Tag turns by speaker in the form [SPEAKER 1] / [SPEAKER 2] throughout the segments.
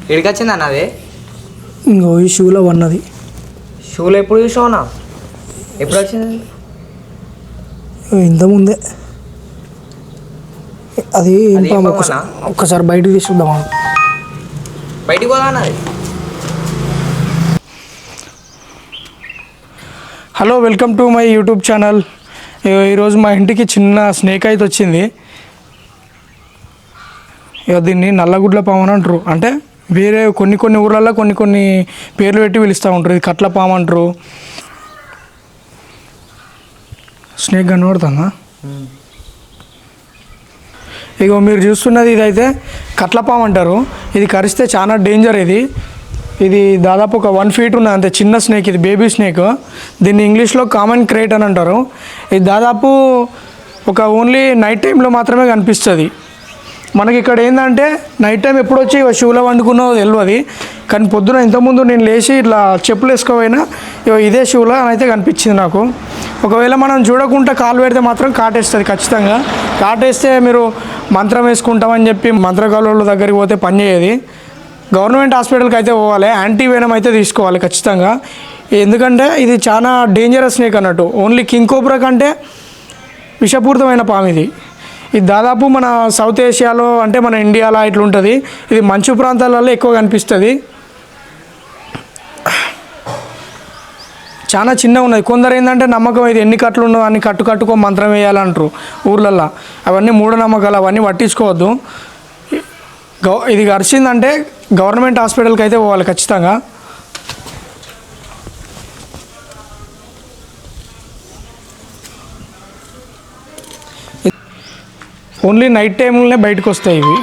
[SPEAKER 1] ఎక్కడికి వచ్చింది అన్న అది?
[SPEAKER 2] ఇంకో ఈ షూలో ఉన్నది.
[SPEAKER 1] షూలో ఎప్పుడు చూసావునా? ఎప్పుడు వచ్చింది?
[SPEAKER 2] ఇంతకుముందే. అది
[SPEAKER 1] అది ఏం పాము
[SPEAKER 2] ఒక్కసారి బయటకు తీసుకుందామా?
[SPEAKER 1] బయటికి పోదా అన్నది.
[SPEAKER 2] Hello, welcome to my YouTube channel. ఈరోజు మా ఇంటికి చిన్న స్నేక్ అయితే వచ్చింది. ఇక దీన్ని నల్లగుడ్ల పాము అని అంటారు. అంటే వేరే కొన్ని ఊర్లలో కొన్ని పేర్లు పెట్టి పిలుస్తూ ఉంటారు. ఇది కట్ల పాము అంటారు. స్నేక్ కనబడుతుందా? ఇగో మీరు చూస్తున్నది ఇదైతే కట్ల పాము అంటారు. ఇది కరిస్తే చాలా డేంజర్. ఇది దాదాపు ఒక 1 feet ఉన్నది అంతే. చిన్న స్నేక్, ఇది బేబీ స్నేక్. దీన్ని ఇంగ్లీష్లో కామన్ క్రేట్ అని అంటారు. ఇది దాదాపు ఓన్లీ నైట్ టైంలో మాత్రమే కనిపిస్తుంది. మనకి ఇక్కడ ఏంటంటే నైట్ టైం ఎప్పుడు వచ్చి షూలో వండుకున్నో తెలియదు. కానీ పొద్దున ఇంతకుముందు నేను లేచి ఇట్లా చెప్పులు వేసుకోపోయినా ఇదే షూలో అయితే కనిపించింది నాకు. ఒకవేళ మనం చూడకుండా కాలు పెడితే మాత్రం కాటేస్తుంది ఖచ్చితంగా. కాటేస్తే మీరు మంత్రం వేసుకుంటామని చెప్పి మంత్రగాళ్ళ దగ్గరికి పోతే పని చేయదు. గవర్నమెంట్ హాస్పిటల్కి అయితే పోవాలి, యాంటీవెనమ్ అయితే తీసుకోవాలి ఖచ్చితంగా. ఎందుకంటే ఇది చాలా డేంజరస్ స్నేక్ అన్నట్టు. ఓన్లీ కింగ్ కోబ్రా కంటే విషపూరితమైన పాము ఇది దాదాపు మన సౌత్ ఏషియాలో, అంటే మన ఇండియాలో ఇట్లా ఉంటుంది. ఇది మంచు ప్రాంతాలలో ఎక్కువ కనిపిస్తుంది. చాలా చిన్నగా ఉన్నది. కొందరు ఏంటంటే నమ్మకం, ఇది ఎన్ని కట్లు ఉన్నదో అన్ని కట్టుకో మంత్రం వేయాలంటారు ఊర్లల్లో. అవన్నీ మూఢనమ్మకాలు, అవన్నీ పట్టించుకోవద్దు. ఇది కరిచిందంటే గవర్నమెంట్ హాస్పిటల్కి అయితే పోవాలి ఖచ్చితంగా. ఓన్లీ నైట్ టైంలోనే బయటకు వస్తాయి ఇవి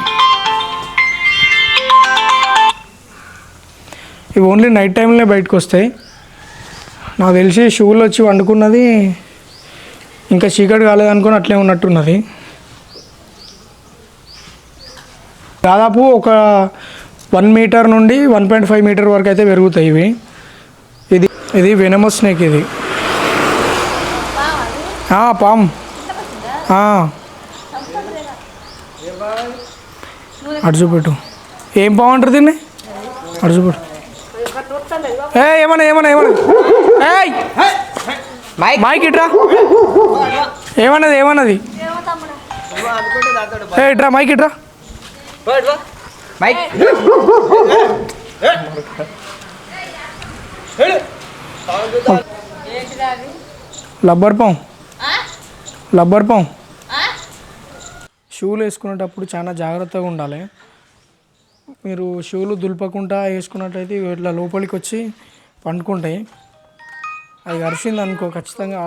[SPEAKER 2] ఓన్లీ నైట్ టైంలోనే బయటకు వస్తాయి. నాకు తెలిసి షూలు వచ్చి వండుకున్నది ఇంకా చీకటి కాలేదనుకుని అట్లే ఉన్నట్టున్నది. దాదాపు ఒక 1 meter నుండి 1.5 meter వరకు అయితే పెరుగుతాయి ఇవి. ఇది వెనమస్ స్నేక్. ఇది పాము. అటు చూపెట్టు. ఏం పాము అంటారు దీన్ని? అటు చూపెట్టు. ఏమన్నా మైక్ ఇట్రా. ఏమన్నది ఇట్రా, మైక్ ఇట్రా. లబ్బర్ పాము. షూలు వేసుకునేటప్పుడు చాలా జాగ్రత్తగా ఉండాలి. మీరు షూలు దులపకుండా వేసుకున్నట్టయితే ఇట్లా లోపలికి వచ్చి పండుకుంటాయి. అది కరిచింది అనుకో ఖచ్చితంగా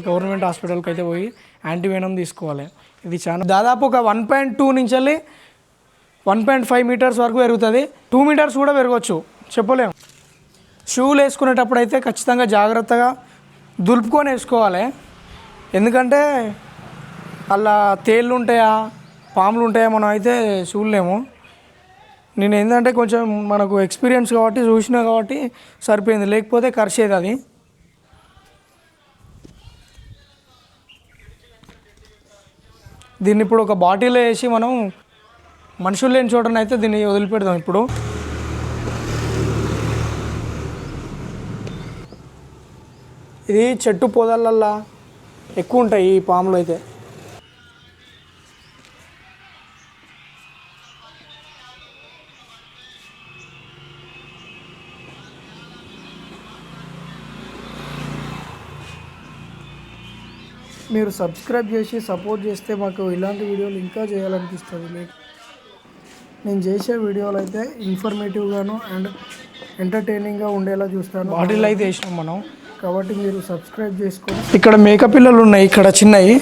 [SPEAKER 2] గవర్నమెంట్ హాస్పిటల్కి అయితే పోయి యాంటీవెనమ్ తీసుకోవాలి. ఇది చాలా దాదాపు ఒక 1.2 నుంచి 1.5 meters వరకు పెరుగుతుంది. 2 meters కూడా పెరగవచ్చు, చెప్పలేము. షూలు వేసుకునేటప్పుడు అయితే ఖచ్చితంగా జాగ్రత్తగా దులుపుకొని వేసుకోవాలి. ఎందుకంటే అలా తేళ్ళు ఉంటాయా, పాములు ఉంటాయా మనం అయితే చూడలేము. నేను ఏంటంటే కొంచెం మనకు ఎక్స్పీరియన్స్ కాబట్టి చూసినా కాబట్టి సరిపోయింది, లేకపోతే కరిచేది అది. దీన్ని ఇప్పుడు ఒక బాటిల్లో వేసి మనం మనుషులు లేని చోటనైతే దీన్ని వదిలిపెడదాం. ఇప్పుడు ఇది చెట్టు పొదలల్లో ఎక్కువ ఉంటాయి ఈ పాములు అయితే. మీరు సబ్స్క్రైబ్ చేసి సపోర్ట్ చేస్తే మాకు ఇలాంటి వీడియోలు ఇంకా చేయాలనిపిస్తుంది. నేను చేసే వీడియోలు అయితే ఇన్ఫర్మేటివ్గాను అండ్ ఎంటర్టైనింగ్గా ఉండేలా చూస్తాను. బాటిల్ అయితే వేసినాం మనం కాబట్టి మీరు సబ్స్క్రైబ్ చేసుకోండి. ఇక్కడ మేక పిల్లలు ఉన్నాయి, ఇక్కడ చిన్నవి.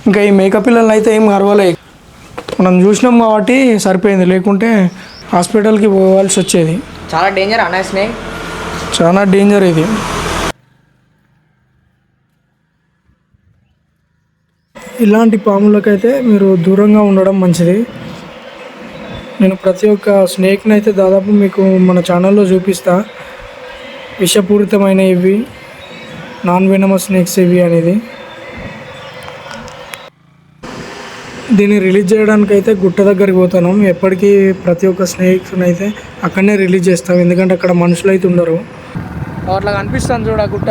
[SPEAKER 2] ఇంకా ఈ మేక పిల్లలు అయితే ఏం కరవలే, మనం చూసినాం కాబట్టి సరిపోయింది, లేకుంటే హాస్పిటల్కి పోవాల్సి వచ్చేది.
[SPEAKER 1] చాలా డేంజర్ అన్న స్నేక్,
[SPEAKER 2] చాలా డేంజర్ ఇది. ఇలాంటి పాములకైతే మీరు దూరంగా ఉండడం మంచిది. నేను ప్రతి ఒక్క స్నేక్ని అయితే దాదాపు మీకు మన ఛానల్లో చూపిస్తా. విషపూరితమైన ఇవి, నాన్ వెనమస్ స్నేక్స్ ఇవి అనేది. దీన్ని రిలీజ్ చేయడానికి అయితే గుట్ట దగ్గరికి పోతాను. ఎప్పటికీ ప్రతి ఒక్క స్నేక్స్ని అయితే అక్కడనే రిలీజ్ చేస్తాం, ఎందుకంటే అక్కడ మనుషులు అయితే ఉండరు. అట్లా కనిపిస్తాను చూడ గుట్ట,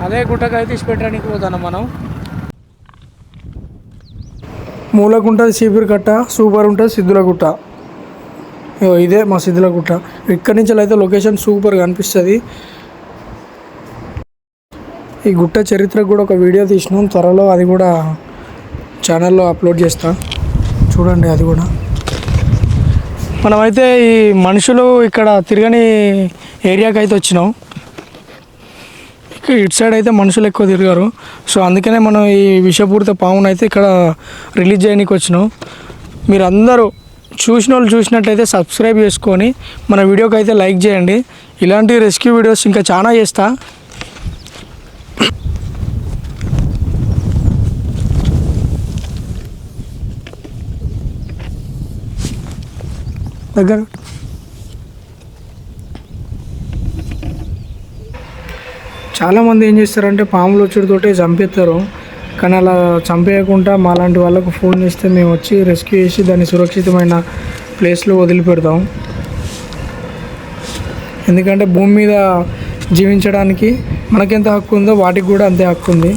[SPEAKER 2] అదే గుట్టకు అయితే ఇచ్చిపెట్టడానికి పోతాను మనం. మూలకు ఉంటుంది చీపురు కట్ట, సూపర్ ఉంటుంది సిద్ధుల గుట్ట. ఇదే మా సిద్ధుల గుట్ట. ఇక్కడి నుంచి అయితే లొకేషన్ సూపర్గా అనిపిస్తుంది. ఈ గుట్ట చరిత్రకు కూడా ఒక వీడియో తీసినాం, త్వరలో అది కూడా ఛానల్లో అప్లోడ్ చేస్తా, చూడండి అది కూడా. మనమైతే ఈ మనుషులు ఇక్కడ తిరగని ఏరియాకి అయితే వచ్చినాం. ఇటు సైడ్ అయితే మనుషులు ఎక్కువ తిరిగారు, సో అందుకనే మనం ఈ విషపూరిత పామును అయితే ఇక్కడ రిలీజ్ చేయడానికి వచ్చినాం. మీరు అందరూ చూసిన వాళ్ళు చూసినట్టయితే సబ్స్క్రైబ్ చేసుకొని మన వీడియోకి అయితే లైక్ చేయండి. ఇలాంటి రెస్క్యూ వీడియోస్ ఇంకా చాలా చేస్తా. దగ్గర చాలామంది ఏం చేస్తారంటే పాములు వచ్చేటతోటే చంపేస్తారు, కానీ అలా చంపేయకుండా మాలాంటి వాళ్ళకు ఫోన్ చేస్తే మేము వచ్చి రెస్క్యూ చేసి దాన్ని సురక్షితమైన ప్లేస్లో వదిలిపెడతాం. ఎందుకంటే భూమి మీద జీవించడానికి మనకెంత హక్కు ఉందో వాటికి కూడా అంతే హక్కు ఉంది.